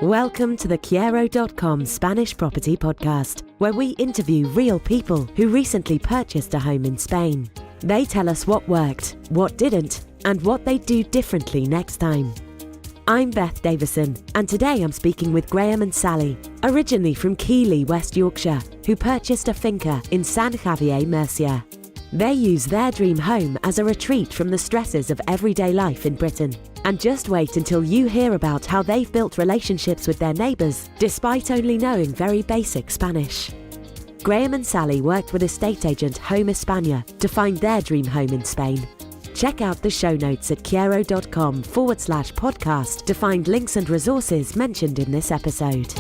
Welcome to the Kyero.com Spanish Property Podcast, where we interview real people who recently purchased a home in Spain. They tell us what worked, what didn't, and what they'd do differently next time. I'm Beth Davison, and today I'm speaking with Graham and Sally, originally from Keighley, West Yorkshire, who purchased a finca in San Javier, Murcia. They use their dream home as a retreat from the stresses of everyday life in Britain. And just wait until you hear about how they've built relationships with their neighbours, despite only knowing very basic Spanish. Graham and Sally worked with estate agent HomeEspaña to find their dream home in Spain. Check out the show notes at kyero.com/podcast to find links and resources mentioned in this episode.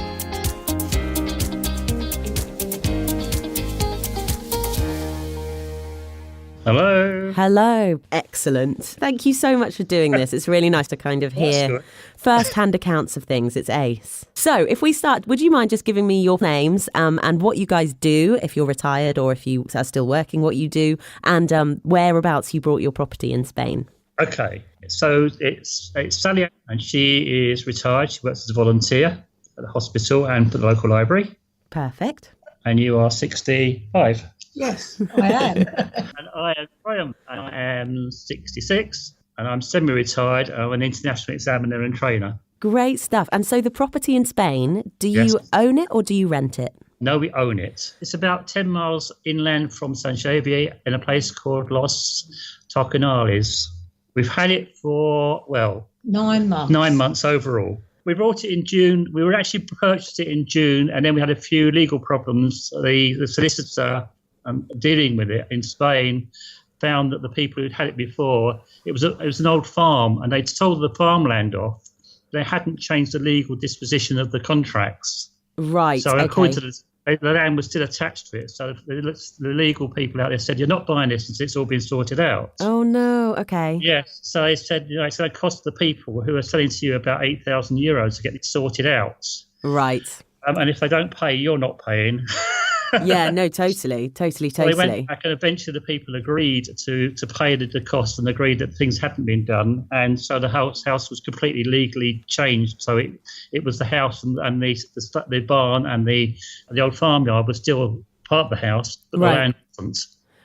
Hello. Hello. Excellent. Thank you so much for doing this. It's really nice to kind of hear first-hand accounts of things. It's ace. So if we start, would you mind just giving me your names and what you guys do, if you're retired or if you are still working, what you do, and whereabouts you brought your property in Spain? Okay. So it's Sally, and she is retired. She works as a volunteer at the hospital and at the local library. Perfect. And you are 65. Yes, I am. And I am Graham. I am 66, and I'm semi-retired. I'm an international examiner and trainer. Great stuff. And so the property in Spain, do you own it or do you rent it? No, we own it. It's about 10 miles inland from San Javier in a place called Los Tocanales. We've had it for, 9 months. 9 months overall. We brought it in June. We were actually purchased it in June, and then we had a few legal problems. The solicitor dealing with it in Spain found that the people who'd had it before, it was an old farm, and they'd sold the farmland off. They hadn't changed the legal disposition of the contracts. Right. So according to the land was still attached to it. So the legal people out there said, "You're not buying this until it's all been sorted out." Oh no. Okay. Yes. So they said, it's going to cost the people who are selling to you about €8,000 to get it sorted out. Right. And if they don't pay, you're not paying. Yeah, no, totally. So we went back, and eventually the people agreed to pay the cost and agreed that things hadn't been done. And so the house was completely legally changed. So it was the house and the barn and the old farmyard was still part of the house, but the land wasn't.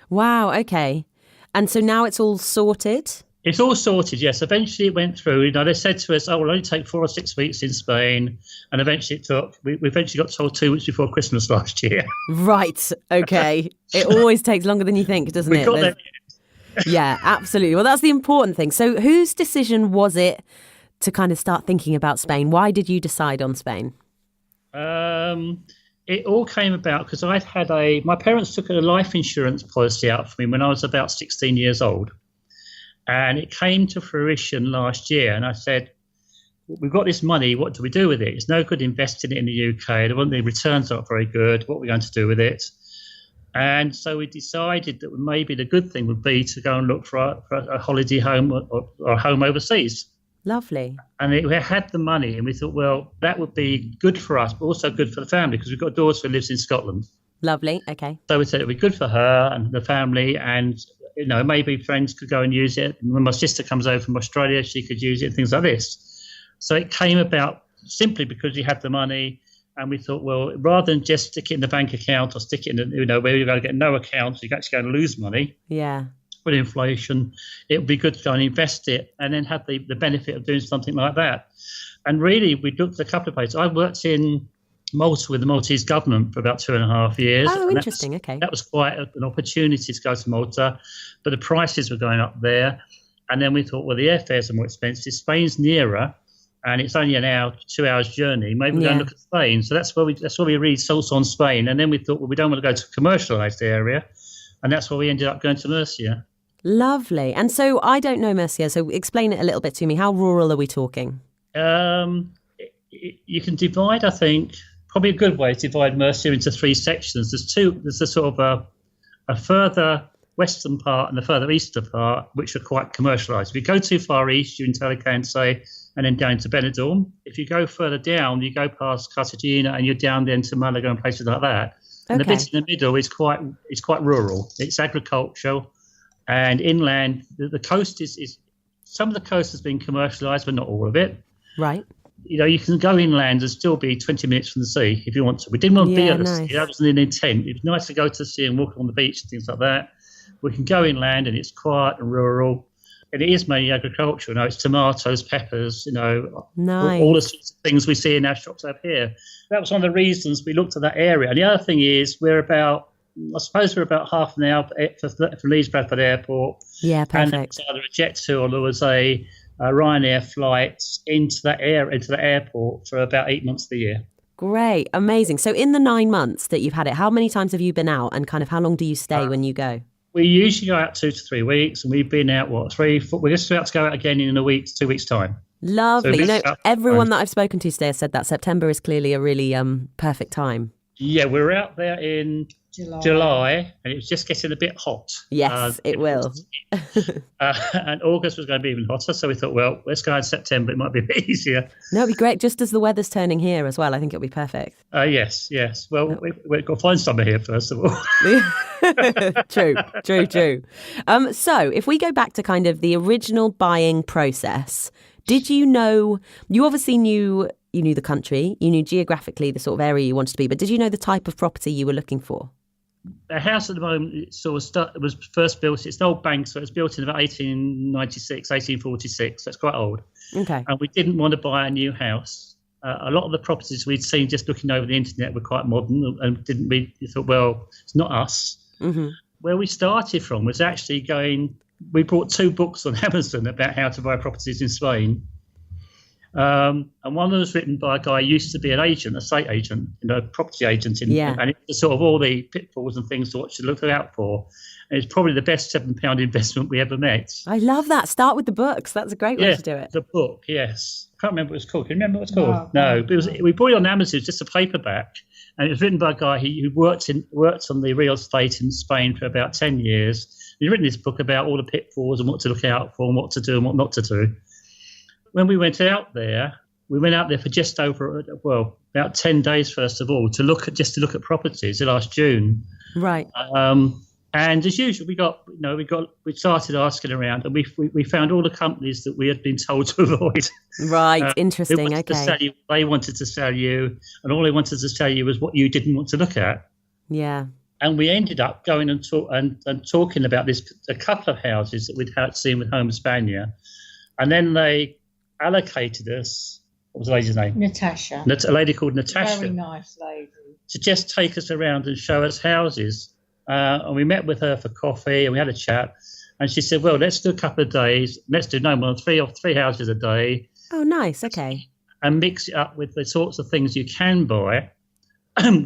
Wow, okay. And so now it's all sorted? It's all sorted, yes. Eventually it went through. They said to us, it'll only take 4 or 6 weeks in Spain. And eventually we eventually got told 2 weeks before Christmas last year. Right, okay. It always takes longer than you think, doesn't it? Got there. Yeah, absolutely. Well, that's the important thing. So whose decision was it to kind of start thinking about Spain? Why did you decide on Spain? It all came about because my parents took a life insurance policy out for me when I was about 16 years old. And it came to fruition last year. And I said, we've got this money. What do we do with it? It's no good investing it in the UK. The returns aren't very good. What are we going to do with it? And so we decided that maybe the good thing would be to go and look for a holiday home or a home overseas. Lovely. And we had the money, and we thought, that would be good for us, but also good for the family, because we've got a daughter who lives in Scotland. Lovely. Okay. So we said it would be good for her and the family, and maybe friends could go and use it. When my sister comes over from Australia, she could use it, things like this. So it came about simply because we had the money, and we thought, rather than just stick it in the bank account or stick it in, where you're going to get no account, so you're actually going to lose money. Yeah. With inflation, it would be good to go and invest it and then have the benefit of doing something like that. And really, we looked at a couple of places. I worked in Malta with the Maltese government for about 2.5 years. Oh, interesting. Okay. That was quite an opportunity to go to Malta, but the prices were going up there. And then we thought, the airfares are more expensive. Spain's nearer, and it's only an hour, 2 hours journey. Maybe we'll go and look at Spain. So that's where we really sold on Spain. And then we thought, we don't want to go to a commercialised area, and that's where we ended up going to Murcia. Lovely. And so I don't know Murcia, so explain it a little bit to me. How rural are we talking? You can divide, I think, probably a good way to divide Murcia into 3 sections. There's a sort of a further western part and the further eastern part, which are quite commercialised. If you go too far east, you're in Alicante and then down to Benidorm. If you go further down, you go past Cartagena and you're down then to Malaga and places like that. And the bit in the middle is quite rural. It's agricultural. And inland, the coast is some of the coast has been commercialised, but not all of it. Right. you can go inland and still be 20 minutes from the sea if you want to. We didn't want to be at the sea. That wasn't an intent. It was nice to go to the sea and walk on the beach and things like that. We can go inland and it's quiet and rural. And it is mainly agricultural. It's tomatoes, peppers, nice. all the sorts of things we see in our shops up here. That was one of the reasons we looked at that area. And the other thing is we're about half an hour from Leeds Bradford Airport. Yeah, perfect. And it's either a jet tour or there was a Ryanair flight into the airport for about 8 months of the year. Great, amazing. So in the 9 months that you've had it, how many times have you been out, and kind of how long do you stay when you go? We usually go out 2 to 3 weeks, and we've been out, 3, 4, we're just about to go out again in 2 weeks' time. Lovely. So everyone that I've spoken to today has said that September is clearly a really perfect time. Yeah, we're out there in July, and it was just getting a bit hot. Yes, it will. And August was going to be even hotter, so we thought, well, let's go in September. It might be a bit easier. No, it'd be great, just as the weather's turning here as well. I think it'll be perfect. Yes. Well, we've got to find summer here, first of all. True. So if we go back to kind of the original buying process, did you know, you obviously knew the country, you knew geographically the sort of area you wanted to be, but did you know the type of property you were looking for? The house at the moment it was first built. It's an old bank, so it was built in about 1896, 1846. That's quite old. Okay. And we didn't want to buy a new house. A lot of the properties we'd seen just looking over the internet were quite modern, and we thought, well, it's not us. Mm-hmm. Where we started from was actually we bought 2 books on Amazon about how to buy properties in Spain. And one of them was written by a guy who used to be an estate agent, property agent. And it was sort of all the pitfalls and things to what you look out for. And it's probably the best £7 investment we ever met. I love that. Start with the books. That's a great way to do it. The book, yes. I can't remember what it's called. Can you remember what it's called? No. But we bought it on Amazon. It was just a paperback. And it was written by a guy who worked on the real estate in Spain for about 10 years. He's written this book about all the pitfalls and what to look out for and what to do and what not to do. When we went out there for just over, about 10 days, first of all, to look at properties last June. Right. And as usual, we started asking around, and we found all the companies that we had been told to avoid. Right. Interesting. Okay. They wanted to sell you, and all they wanted to tell you was what you didn't want to look at. Yeah. And we ended up going and talking about a couple of houses that we'd seen with HomeEspaña, and then they allocated us. What was the lady's name? Natasha. A lady called Natasha. Very nice lady. To just take us around and show us houses. And we met with her for coffee and we had a chat. And she said, well, let's do a couple of days. Let's do no more than three houses a day. Oh, nice. Okay. And mix it up with the sorts of things you can buy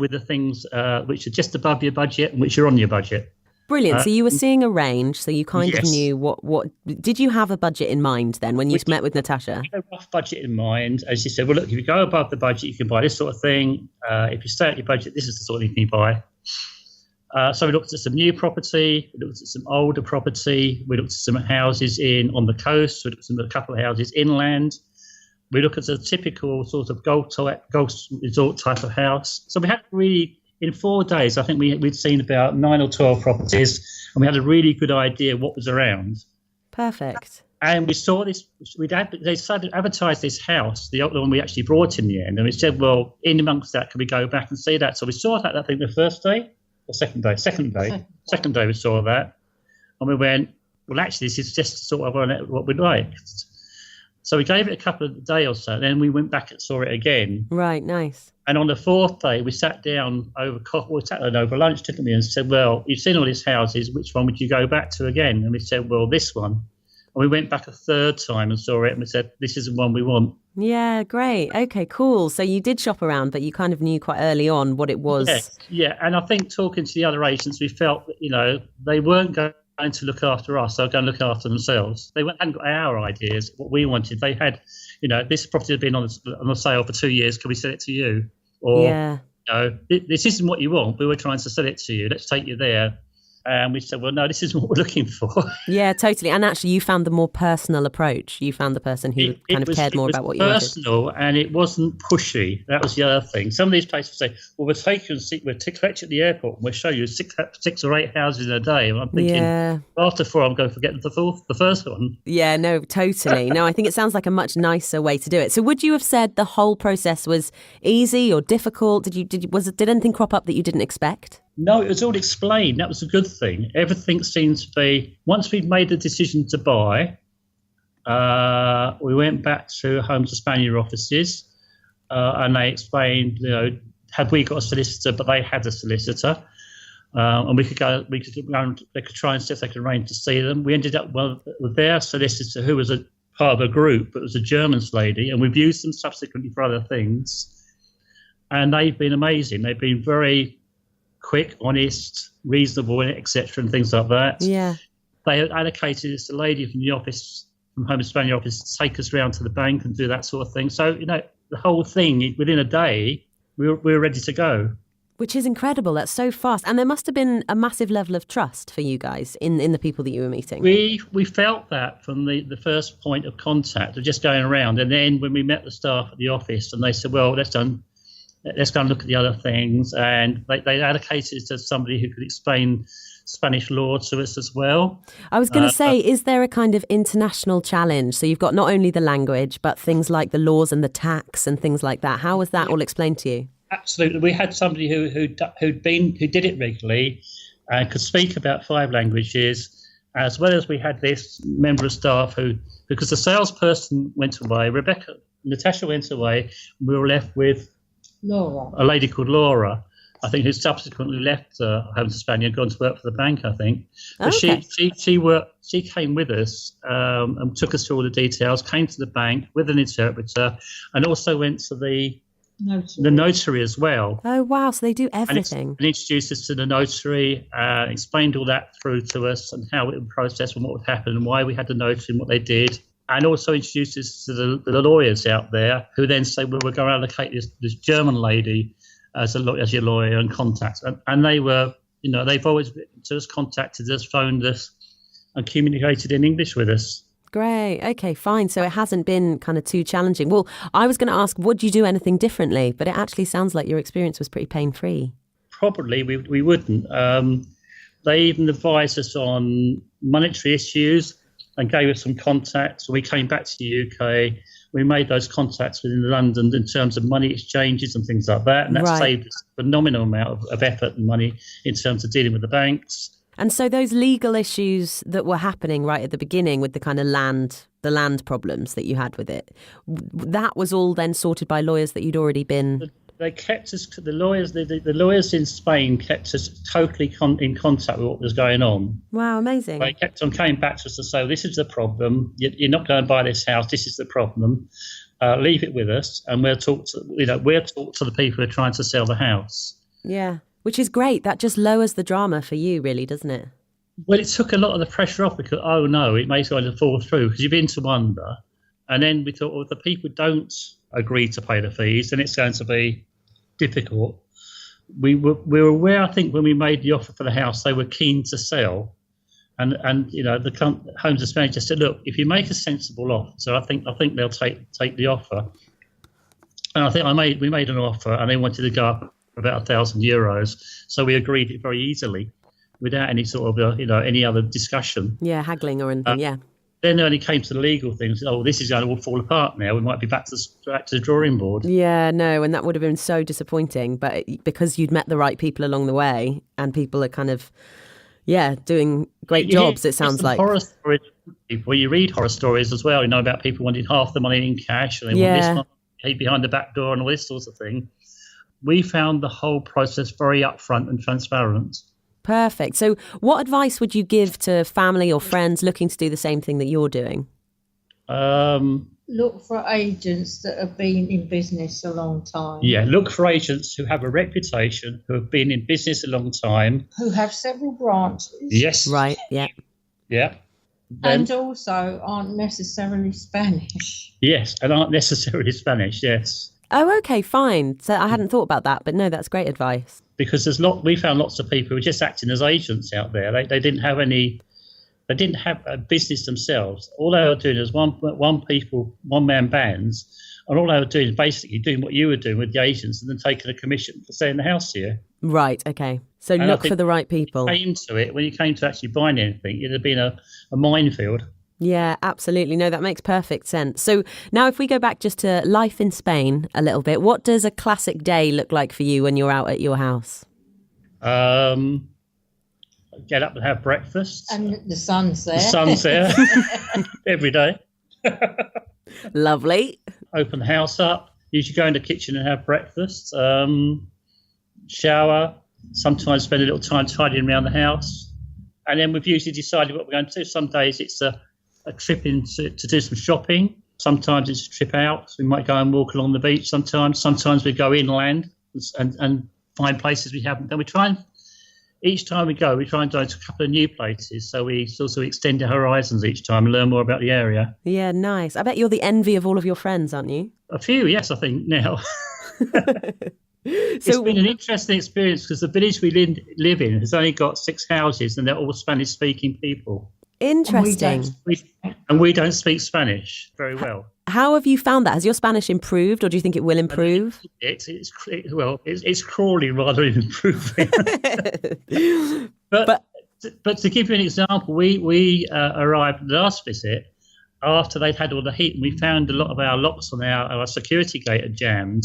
with the things which are just above your budget and which are on your budget. Brilliant. So you were seeing a range, so you kind of knew what did you have a budget in mind then when you met with Natasha? I had a rough budget in mind. And she said, well, look, if you go above the budget, you can buy this sort of thing. If you stay at your budget, this is the sort of thing you buy. So we looked at some new property, we looked at some older property, we looked at some houses on the coast, we looked at a couple of houses inland. We looked at a typical sort of golf resort type of house. So we had really, in 4 days, I think we'd seen about 9 or 12 properties, and we had a really good idea what was around. Perfect. And we saw this, they started to advertise this house, the one we actually brought in the end, and we said, well, in amongst that, can we go back and see that? So we saw that, I think, the first day, or second day we saw that. And we went, well, actually, this is just sort of what we'd like. So we gave it a couple of days or so, then we went back and saw it again. Right, nice. And on the 4th day, we sat down over lunch, didn't we, and said, well, you've seen all these houses, which one would you go back to again? And we said, well, this one. And we went back a 3rd time and saw it, and we said, this is the one we want. Yeah, great. Okay, cool. So you did shop around, but you kind of knew quite early on what it was. Yeah. And I think talking to the other agents, we felt that, they weren't going to look after us, they were going to look after themselves. They hadn't got our ideas, what we wanted. They had, this property had been on the sale for 2 years, can we sell it to you? Or, this isn't what you want, we were trying to sell it to you, let's take you there. And we said, well, no, this isn't what we're looking for. Yeah, totally. And actually, you found the more personal approach. You found the person who cared more about what you wanted. It was personal, and it wasn't pushy. That was the other thing. Some of these places say, well, we'll take you and we'll collect you at the airport, and we'll show you six or eight houses in a day. And I'm thinking, after 4, I'm going to forget the first one. Yeah, no, totally. No, I think it sounds like a much nicer way to do it. So would you have said the whole process was easy or difficult? Did anything crop up that you didn't expect? No, it was all explained. That was a good thing. Everything seems to be, once we'd made the decision to buy, we went back to HomeEspaña offices, and they explained, had we got a solicitor, but they had a solicitor, and they could try and see if they could arrange to see them. We ended up with their solicitor, who was a part of a group, but was a German lady, and we've used them subsequently for other things. And they've been amazing. They've been very quick, honest, reasonable, etc., and things like that. Yeah. They had allocated this a lady from the office, from HomeEspaña office, to take us round to the bank and do that sort of thing. So, the whole thing, within a day, we were ready to go. Which is incredible. That's so fast. And there must have been a massive level of trust for you guys in the people that you were meeting. We felt that from the first point of contact of just going around. And then when we met the staff at the office, and they said, well, let's go and look at the other things. And they allocated it to somebody who could explain Spanish law to us as well. I was going to say, is there a kind of international challenge? So you've got not only the language, but things like the laws and the tax and things like that. How was that all explained to you? Absolutely. We had somebody who did it regularly and could speak about 5 languages, as well as we had this member of staff who, because the salesperson went away, Natasha went away, we were left with Laura, a lady called Laura, I think, who subsequently left HomeEspaña and gone to work for the bank, I think. But she came with us and took us through all the details, came to the bank with an interpreter, and also went to the notary as well. Oh, wow. So they do everything. And introduced us to the notary, explained all that through to us and how it would process and what would happen and why we had the notary and what they did. And also introduced us to the lawyers out there, who then say, well, we're going to allocate this German lady as your lawyer and contact. And they were, they've always just contacted us, phoned us, and communicated in English with us. Great. Okay, fine. So it hasn't been kind of too challenging. Well, I was going to ask, would you do anything differently? But it actually sounds like your experience was pretty pain-free. Probably we wouldn't. They even advised us on monetary issues and gave us some contacts. When we came back to the UK, we made those contacts within London in terms of money exchanges and things like that. And that saved us a phenomenal amount of effort and money in terms of dealing with the banks. And so those legal issues that were happening right at the beginning with the kind of the land problems that you had with it, that was all then sorted by lawyers that you'd already been... They kept us, the lawyers in Spain kept us totally in contact with what was going on. Wow, amazing. They kept on coming back to us to say, this is the problem, you're not going to buy this house, this is the problem, leave it with us, and we'll talk to the people who are trying to sell the house. Yeah. Which is great. That just lowers the drama for you, really, doesn't it? Well, it took a lot of the pressure off because, oh no, it may go to fall through, because you've been to wonder. And then we thought, well, if the people don't agree to pay the fees, then it's going to be difficult. We were aware, I think, when we made the offer for the house, they were keen to sell. And the HomeEspaña just said, look, if you make a sensible offer, so I think they'll take the offer. And I think we made an offer, and they wanted to go up about €1,000, so we agreed it very easily, without any sort of any other discussion. Yeah, haggling or anything. Yeah. Then when it came to the legal things, this is going to all fall apart now. We might be back to the drawing board. Yeah, no, and that would have been so disappointing. But because you'd met the right people along the way, and people are kind of, doing great jobs. It sounds like horror stories. Well, you read horror stories as well. About people wanting half the money in cash, and they want this money behind the back door, and all this sort of thing. We found the whole process very upfront and transparent. Perfect. So what advice would you give to family or friends looking to do the same thing that you're doing? Look for agents that have been in business a long time. Yeah, look for agents who have a reputation, who have been in business a long time. Who have several branches. Yes. Right, yeah. Yeah. And also aren't necessarily Spanish. Yes, and aren't necessarily Spanish, yes. Oh, okay, fine. So I hadn't thought about that, but no, that's great advice. Because we found lots of people who were just acting as agents out there. They didn't have a business themselves. All they were doing is one-man bands, and all they were doing is basically doing what you were doing with the agents and then taking a commission for selling the house to you. Right, okay. So And look for the right people. When you came to actually buying anything, it'd have been a minefield. Yeah, absolutely. No, that makes perfect sense. So now if we go back just to life in Spain a little bit, what does a classic day look like for you when you're out at your house? Get up and have breakfast. And the sun's there. The sun's there every day. Lovely. Open the house up. Usually go in the kitchen and have breakfast. Shower. Sometimes spend a little time tidying around the house. And then we've usually decided what we're going to do. Some days it's a trip in to do some shopping. Sometimes it's a trip out. So we might go and walk along the beach sometimes. Sometimes we go inland and find places we haven't done. Each time we try and go to a couple of new places. So we sort of extend our horizons each time and learn more about the area. Yeah, nice. I bet you're the envy of all of your friends, aren't you? A few, yes, I think now. It's been an interesting experience because the village we live in has only got 6 houses and they're all Spanish-speaking people. Interesting. And we don't speak Spanish very well. How have you found that? Has your Spanish improved, or do you think it will improve? It's crawling rather than improving. but to give you an example, we arrived last visit after they'd had all the heat, and we found a lot of our locks on our security gate had jammed.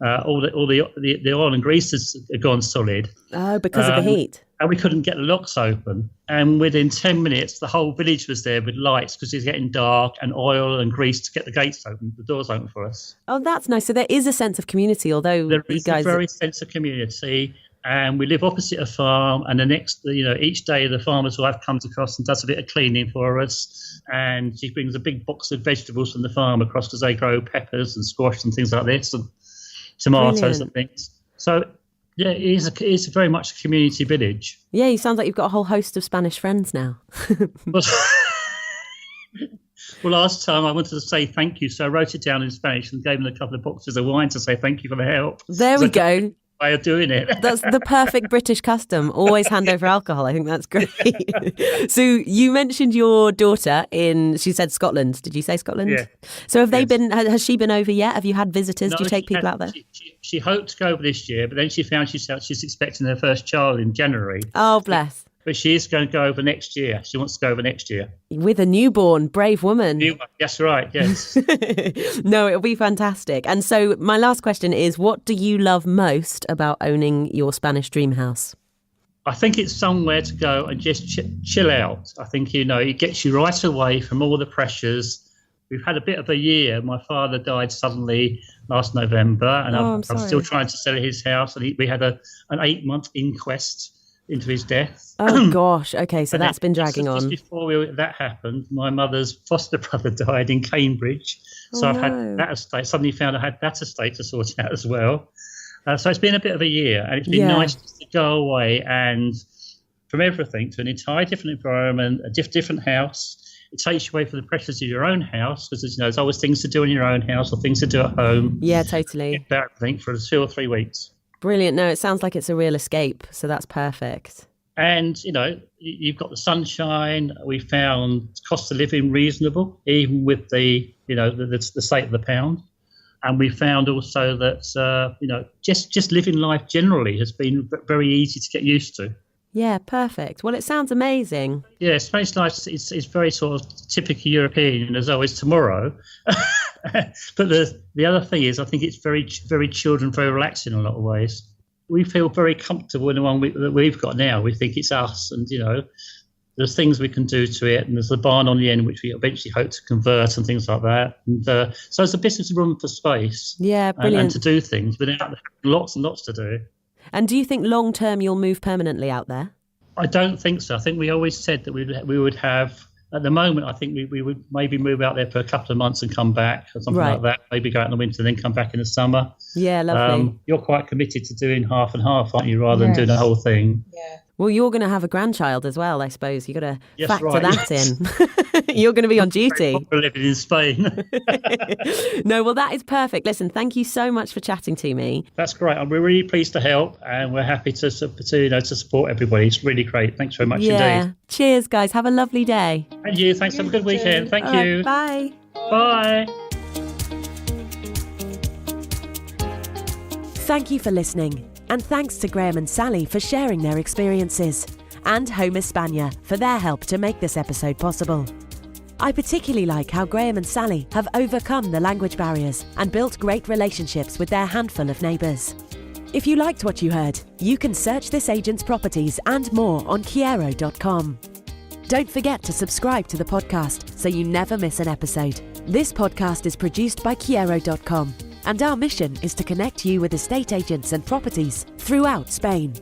All the oil and grease has gone solid. Oh, because of the heat. And we couldn't get the locks open. And within 10 minutes, the whole village was there with lights because it's getting dark, and oil and grease to get the gates open, the doors open for us. Oh, that's nice. So there is a sense of community, although there is a very sense of community. And we live opposite a farm, and each day the farmer's wife comes across and does a bit of cleaning for us. And she brings a big box of vegetables from the farm across because they grow peppers and squash and things like this, and tomatoes. Brilliant. And things. So, yeah, it is very much a community village. Yeah, you sound like you've got a whole host of Spanish friends now. Well, last time I wanted to say thank you, so I wrote it down in Spanish and gave them a couple of boxes of wine to say thank you for the help. There we go. Way of doing it. That's the perfect British custom. Always hand over alcohol. I think that's great. So you mentioned your daughter she said Scotland. Did you say Scotland? Yeah. So has she been over yet? Have you had visitors? No, do you take people out there? She hoped to go over this year, but then she found she's expecting her first child in January. Oh, bless. But she is going to go over next year. She wants to go over next year. With a newborn, brave woman. That's right, yes. No, it'll be fantastic. And so my last question is, what do you love most about owning your Spanish dream house? I think it's somewhere to go and just chill out. I think, it gets you right away from all the pressures. We've had a bit of a year. My father died suddenly last November, and I'm still trying to sell his house. And we had an 8-month inquest into his death. Oh gosh, okay, so that's been dragging on. Just before that happened, my mother's foster brother died in Cambridge, so I've had that estate. Suddenly found I had that estate to sort out as well. So it's been a bit of a year, and it's been nice just to go away and from everything to an entire different environment, a different house. It takes you away from the pressures of your own house because there's always things to do in your own house or things to do at home. Yeah, totally. About everything for 2 or 3 weeks. Brilliant. No, it sounds like it's a real escape. So that's perfect. And, you've got the sunshine. We found cost of living reasonable, even with the state of the pound. And we found also that, just living life generally has been very easy to get used to. Yeah, perfect. Well, it sounds amazing. Yeah, Spanish life is very sort of typically European, as always tomorrow. But the other thing is, I think it's very, very chilled and very relaxing in a lot of ways. We feel very comfortable in the one that we've got now. We think it's us, and there's things we can do to it, and there's the barn on the end which we eventually hope to convert and things like that. And so it's a business room for space. Yeah, brilliant. And to do things without lots and lots to do. And do you think long term you'll move permanently out there? I don't think so. I think we always said that we would have. At the moment, I think we would maybe move out there for a couple of months and come back or something like that. Maybe go out in the winter and then come back in the summer. Yeah, lovely. You're quite committed to doing half and half, aren't you, rather than doing the whole thing? Yeah. Well, you're going to have a grandchild as well, I suppose. You've got to Yes, factor right, that yes. in. You're going to be on duty. We're living in Spain. No, well, that is perfect. Listen, thank you so much for chatting to me. That's great. We're really pleased to help, and we're happy to support everybody. It's really great. Thanks very much indeed. Cheers, guys. Have a lovely day. And you. Thanks. Have a good weekend. Thank you. Bye. Bye. Thank you for listening. And thanks to Graham and Sally for sharing their experiences, and HomeEspaña for their help to make this episode possible. I particularly like how Graham and Sally have overcome the language barriers and built great relationships with their handful of neighbours. If you liked what you heard, you can search this agent's properties and more on Kyero.com. Don't forget to subscribe to the podcast so you never miss an episode. This podcast is produced by Kyero.com. And our mission is to connect you with estate agents and properties throughout Spain.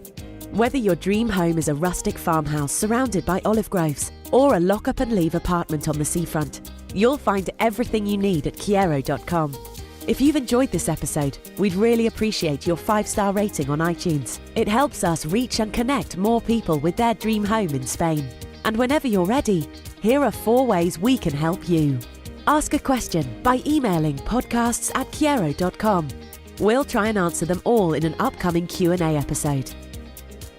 Whether your dream home is a rustic farmhouse surrounded by olive groves or a lock-up and leave apartment on the seafront, you'll find everything you need at Kyero.com. If you've enjoyed this episode, we'd really appreciate your 5-star rating on iTunes. It helps us reach and connect more people with their dream home in Spain. And whenever you're ready, here are 4 ways we can help you. Ask a question by emailing podcasts@Kyero.com. We'll try and answer them all in an upcoming Q&A episode.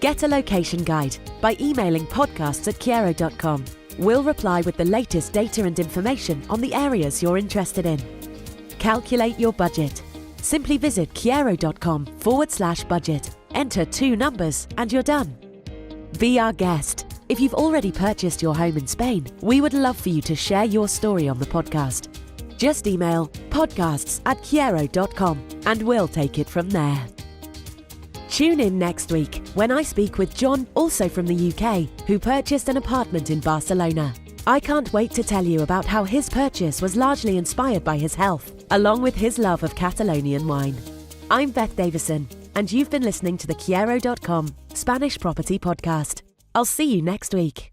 Get a location guide by emailing podcasts@Kyero.com. We'll reply with the latest data and information on the areas you're interested in. Calculate your budget. Simply visit Kyero.com/budget. Enter 2 numbers and you're done. Be our guest. If you've already purchased your home in Spain, we would love for you to share your story on the podcast. Just email podcasts@Kyero.com and we'll take it from there. Tune in next week when I speak with John, also from the UK, who purchased an apartment in Barcelona. I can't wait to tell you about how his purchase was largely inspired by his health, along with his love of Catalonian wine. I'm Beth Davison, and you've been listening to the Kyero.com Spanish Property Podcast. I'll see you next week.